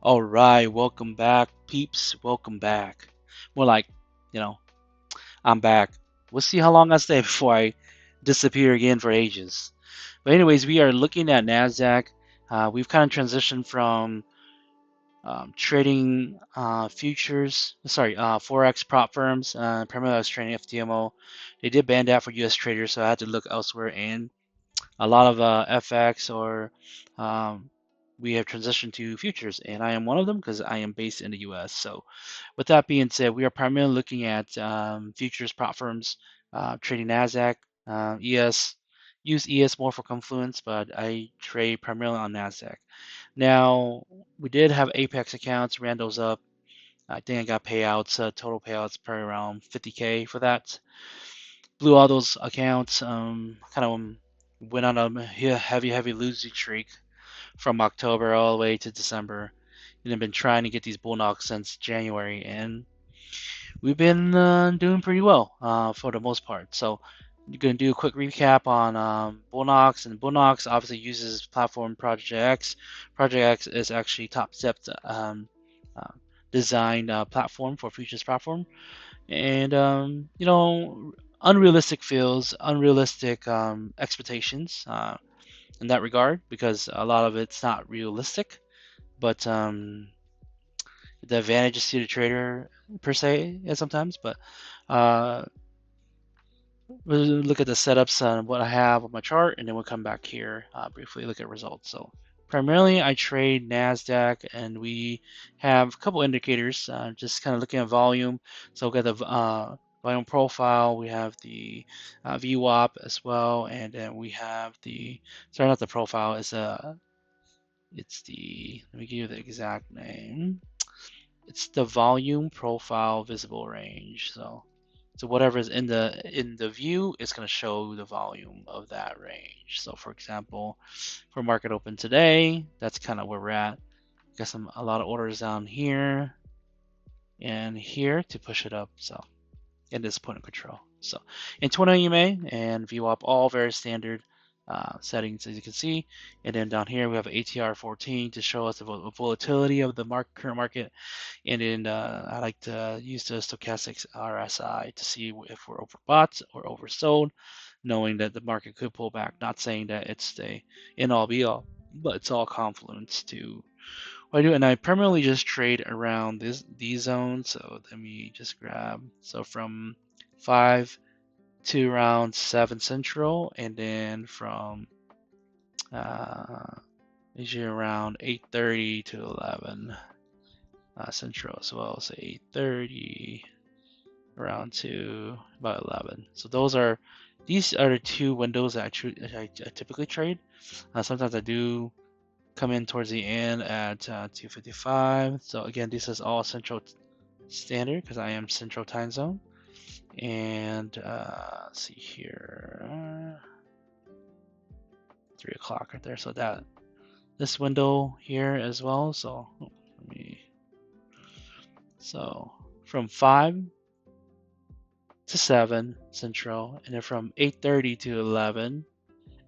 All right, welcome back, peeps. Welcome back. More like, you know, I'm back. We'll see how long I stay before I disappear again for ages. But anyways, we are looking at Nasdaq. We've kind of transitioned from trading forex prop firms. Primarily, I was trading FTMO. They did ban that for U.S. traders, so I had to look elsewhere. And a lot of FX or um, we have transitioned to futures, and I am one of them because I am based in the US. So, with that being said, we are primarily looking at futures prop firms, trading NASDAQ, ES, use ES more for Confluence, but I trade primarily on NASDAQ. Now, we did have Apex accounts, ran those up. I think I got payouts, total payouts probably around 50K for that. Blew all those accounts, kind of went on a heavy losing streak from October all the way to December, and I've been trying to get these Bulenox since January, and we've been doing pretty well for the most part. So I'm gonna do a quick recap on Bulenox, and Bulenox obviously uses platform Project X. Project X is actually top step uh, designed platform for futures platform, and unrealistic feels, unrealistic expectations in that regard because a lot of it's not realistic. But the advantages to the trader per se sometimes. But uh, we'll look at the setups on what I have on my chart, and then we'll come back here briefly look at results. So primarily I trade NASDAQ, and we have a couple indicators, just kind of looking at volume. So we've got the volume profile, we have the VWAP as well, and then we have sorry, not the profile, it's the, let me give you the exact name. It's the volume profile visible range. So whatever is in the view is going to show the volume of that range. So for example, for market open today, that's kind of where we're at. Got a lot of orders down here and here to push it up. So in this point of control. So in 20 EMA and VWAP, all very standard settings as you can see. And then down here we have ATR 14 to show us the volatility of the current market. And then I like to use the stochastics RSI to see if we're overbought or oversold, knowing that the market could pull back. Not saying that it's the end all be all, but it's all confluence to what I do. And I primarily just trade around these zones. So let me just grab, so from 5 to around 7 central, and then from uh, usually around 8:30 to 11 central as well. So 8:30 around to about 11. So these are the two windows that I typically trade. Sometimes I do come in towards the end at 2:55. So again, this is all Central Standard because I am Central Time Zone. And let's see here, 3 o'clock right there. So this window here as well. So let me. So from 5 to 7 Central, and then from 8:30 to 11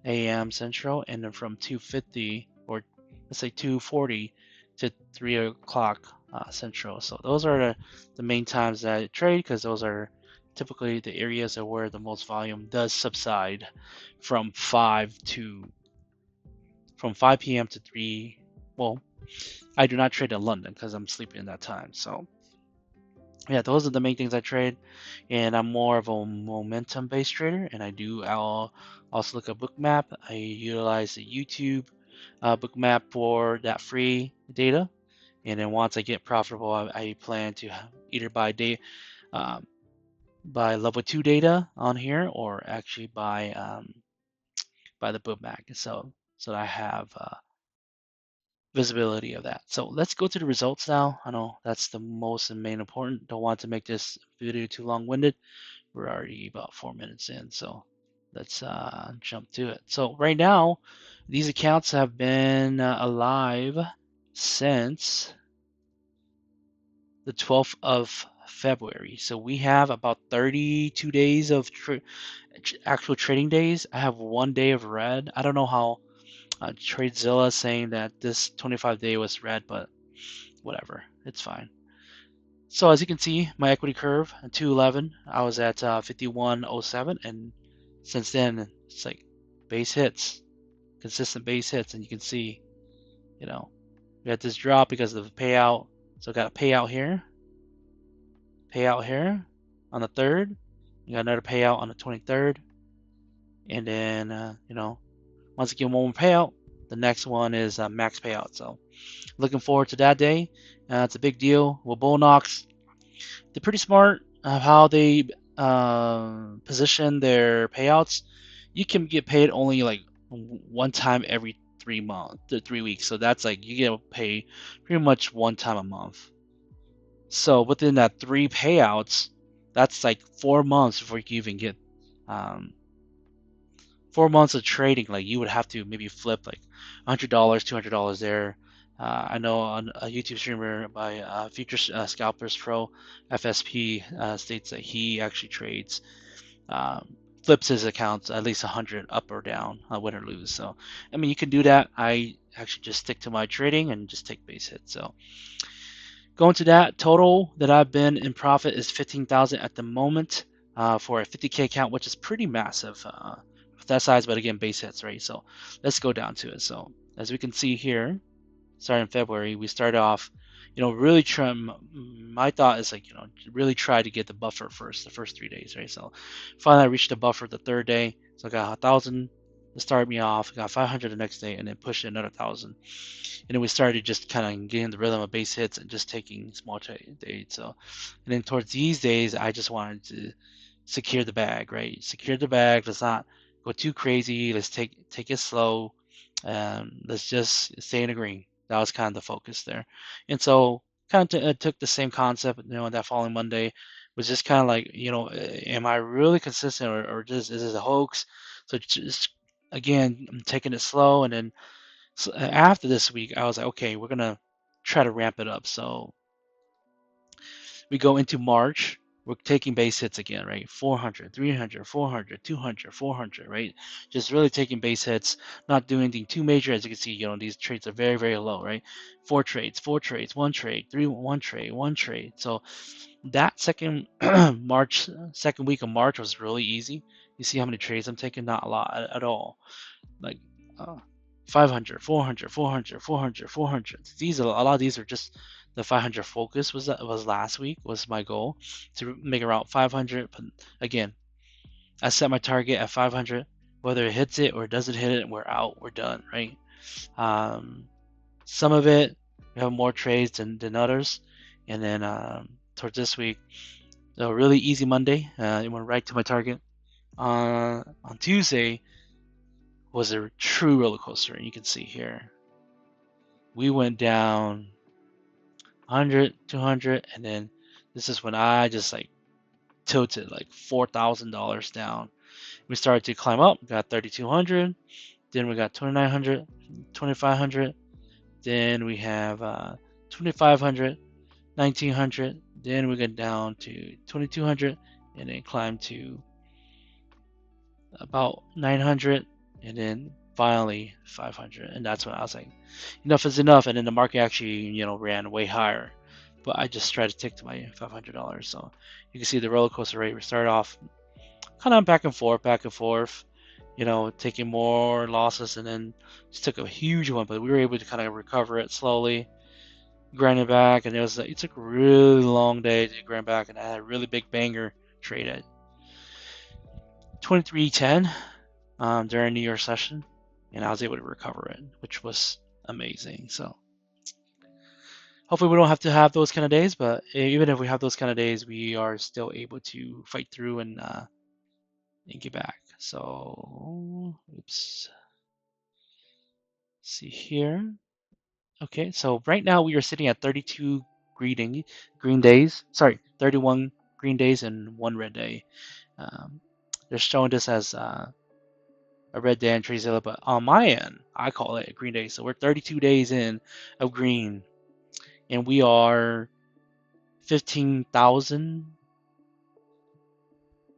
a.m. Central, and then from 2:50 or let's say 2:40 to 3 o'clock Central. So those are the main times that I trade because those are typically the areas where the most volume does subside from 5 p.m. to 3. Well, I do not trade in London because I'm sleeping in that time. So yeah, those are the main things I trade, and I'm more of a momentum-based trader. And I'll also look at Bookmap. I utilize the YouTube Bookmap for that free data, and then once I get profitable, I plan to either um, buy level 2 data on here, or actually buy the Bookmap. So I have visibility of that. So let's go to the results now. I know that's the most and main important. Don't want to make this video too long-winded. We're already about 4 minutes in, so let's jump to it. So right now, these accounts have been alive since the 12th of February. So we have about 32 days of actual trading days. I have 1 day of red. I don't know how TradeZilla is saying that this 25 day was red, but whatever, it's fine. So as you can see, my equity curve at 211, I was at 5107, and since then it's like base hits, consistent base hits, and you can see, you know, we had this drop because of the payout. So got a payout here on the 3rd. You got another payout on the 23rd, and then once again one more payout. The next one is max payout. So looking forward to that day. It's a big deal. Well, Bulenox, they're pretty smart of how they position their payouts. You can get paid only like one time every 3 months, 3 weeks. So that's like you get paid pretty much one time a month. So within that three payouts, that's like 4 months before you can even get 4 months of trading. Like you would have to maybe flip like $100, $200 there. I know on a YouTube streamer by Future Scalpers Pro FSP states that he actually trades, flips his accounts at least 100 up or down, win or lose. So I mean you can do that. I actually just stick to my trading and just take base hits. So going to that, total that I've been in profit is 15,000 at the moment for a 50K account, which is pretty massive with that size. But again, base hits, right? So let's go down to it. So as we can see here, starting in February, we started off, really trim. My thought is like, really try to get the buffer first, the first 3 days, right? So finally, I reached the buffer the third day. So I got 1,000 to start me off, got 500 the next day, and then pushed another 1,000. And then we started just kind of getting the rhythm of base hits and just taking small trades. So, and then towards these days, I just wanted to secure the bag, right? Secure the bag. Let's not go too crazy. Let's take it slow. Let's just stay in the green. That was kind of the focus there. And so, kind of took the same concept, that following Monday was just kind of like, am I really consistent, or just is this a hoax? So just again, I'm taking it slow, and then so after this week, I was like, okay, we're gonna try to ramp it up. So we go into March, we're taking base hits again, right? 400, 300, 400, 200, 400, right? Just really taking base hits, not doing anything too major. As you can see, these trades are very, very low, right? Four trades, one trade, one trade, one trade. So that second second week of March was really easy. You see how many trades I'm taking? Not a lot at all. Like uh, 500, 400, 400, 400, 400. These are a lot of these are just the 500 focus was last week was my goal to make around 500. But again, I set my target at 500. Whether it hits it or doesn't hit it, we're out. We're done, right? Um, some of it we have more trades than others, and then towards this week, a really easy Monday. It went right to my target. On Tuesday, was a true roller coaster. And you can see here, we went down 100, 200, and then this is when I just like tilted like $4,000 down. We started to climb up, got 3,200, then we got 2,900, 2,500, then we have 2,500, 1,900, then we got down to 2,200, and then climbed to about 900, and then finally 500. And that's when I was like, enough is enough. And then the market actually, ran way higher. But I just tried to stick to my $500. So you can see the roller coaster rate. We started off kind of back and forth, taking more losses, and then just took a huge one. But we were able to kind of recover it slowly, grind it back. And it took a really long day to grind back. And I had a really big banger trade at 23.10 during New Year's session, and I was able to recover it, which was amazing. So hopefully we don't have to have those kind of days, but even if we have those kind of days, we are still able to fight through and get back. So oops, see here. Okay, so right now we are sitting at 32 green days. Sorry, 31 green days and one red day. They're showing this as a red day and Trezilla, but on my end, I call it a green day. So we're 32 days in of green, and we are 15,000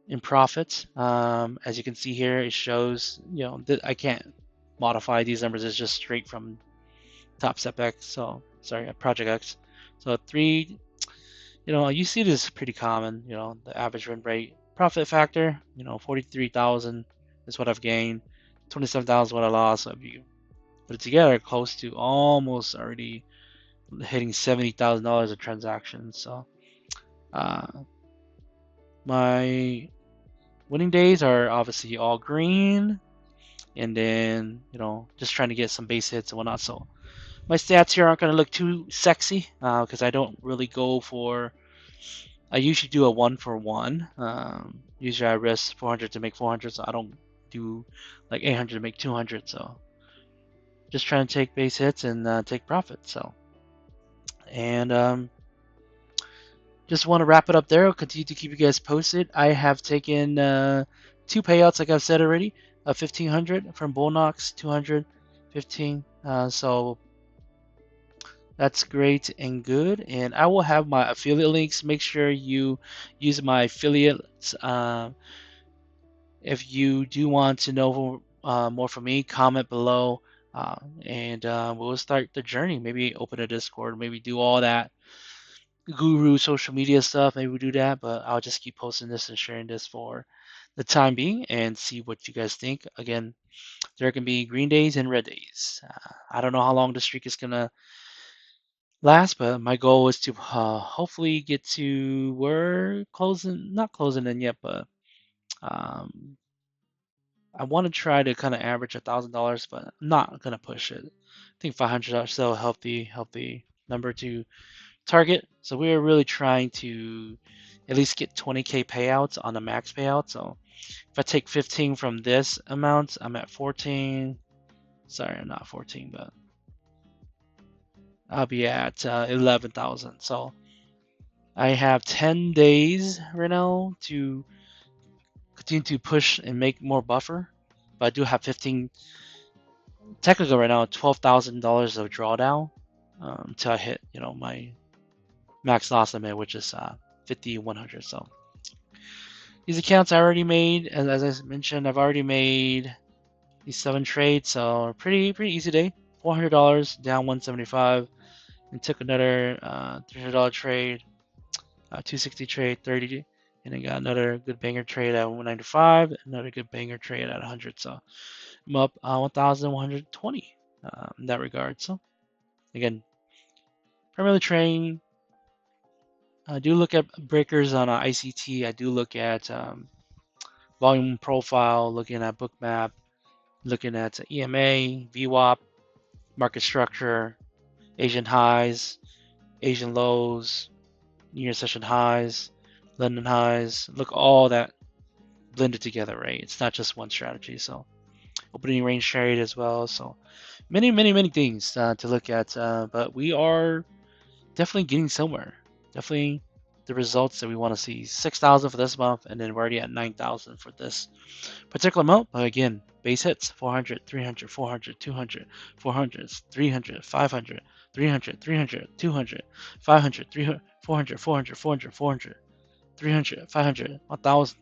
in profit. As you can see here, it shows, that I can't modify these numbers. It's just straight from Top Step X. So sorry, Project X. So three. You see this is pretty common. The average win rate, profit factor. 43,000 is what I've gained. 27,000 is what I lost. So if you put it together, close to almost already hitting $70,000 of transactions. So uh, my winning days are obviously all green, and then just trying to get some base hits and whatnot. So my stats here aren't going to look too sexy because I don't really go for. I usually do a 1-for-1. Usually I risk 400 to make 400, so I don't do like 800 to make 200. So just trying to take base hits and take profit. So and just want to wrap it up there. I'll continue to keep you guys posted. I have taken two payouts, like I've said already, 1,500 from Bulenox, 200, 15. So that's great and good. And I will have my affiliate links. Make sure you use my affiliates. If you do want to know more from me, comment below. And we'll start the journey. Maybe open a Discord. Maybe do all that guru social media stuff. Maybe we do that. But I'll just keep posting this and sharing this for the time being and see what you guys think. Again, there can be green days and red days. I don't know how long the streak is gonna last, but my goal is to hopefully get to we're closing, not closing in yet, but um, I want to try to kind of average $1,000, but I'm not gonna push it. I think $500 is still a healthy number to target. So we're really trying to at least get 20K payouts on the max payout. So if I take 15 from this amount, I'm at 14. Sorry, not 14, but I'll be at 11,000. So I have 10 days right now to continue to push and make more buffer. But I do have 15, technically right now, $12,000 of drawdown until I hit, my max loss limit, which is 5,100. So these accounts I already made, as I mentioned, I've already made these 7 trades. So pretty easy day. $400 down 175, and took another $300 trade. 260 trade, 30, and then got another good banger trade at 195, another good banger trade at 100. So I'm up 1,120 in that regard. So again, primarily trading. I do look at breakers on ICT. I do look at volume profile, looking at bookmap, looking at EMA, VWAP, market structure, Asian highs, Asian lows, New Year session highs, London highs. Look all that blended together, right? It's not just one strategy. So opening range trade as well. So many things to look at. But we are definitely getting somewhere. Definitely the results that we want to see. 6,000 for this month, and then we're already at 9,000 for this particular month. But again, base hits 400, 300, 400, 200, 400, 300, 500, 300, 300, 200, 500, 300, 400, 400, 400, 400, 300, 500, 1,000,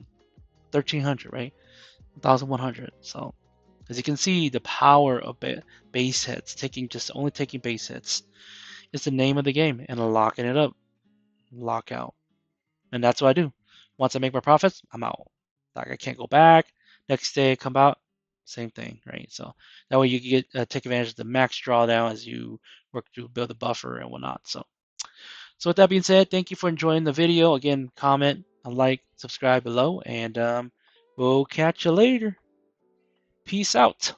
1,300, right? 1,100. So as you can see, the power of base hits, only taking base hits, is the name of the game, and locking it up, lock out, and that's what I do. Once I make my profits, I'm out. Like I can't go back. Next day, come out, same thing, right? So that way you can get take advantage of the max drawdown as you work to build a buffer and whatnot. So with that being said, thank you for enjoying the video. Again, comment, like, subscribe below, and we'll catch you later. Peace out.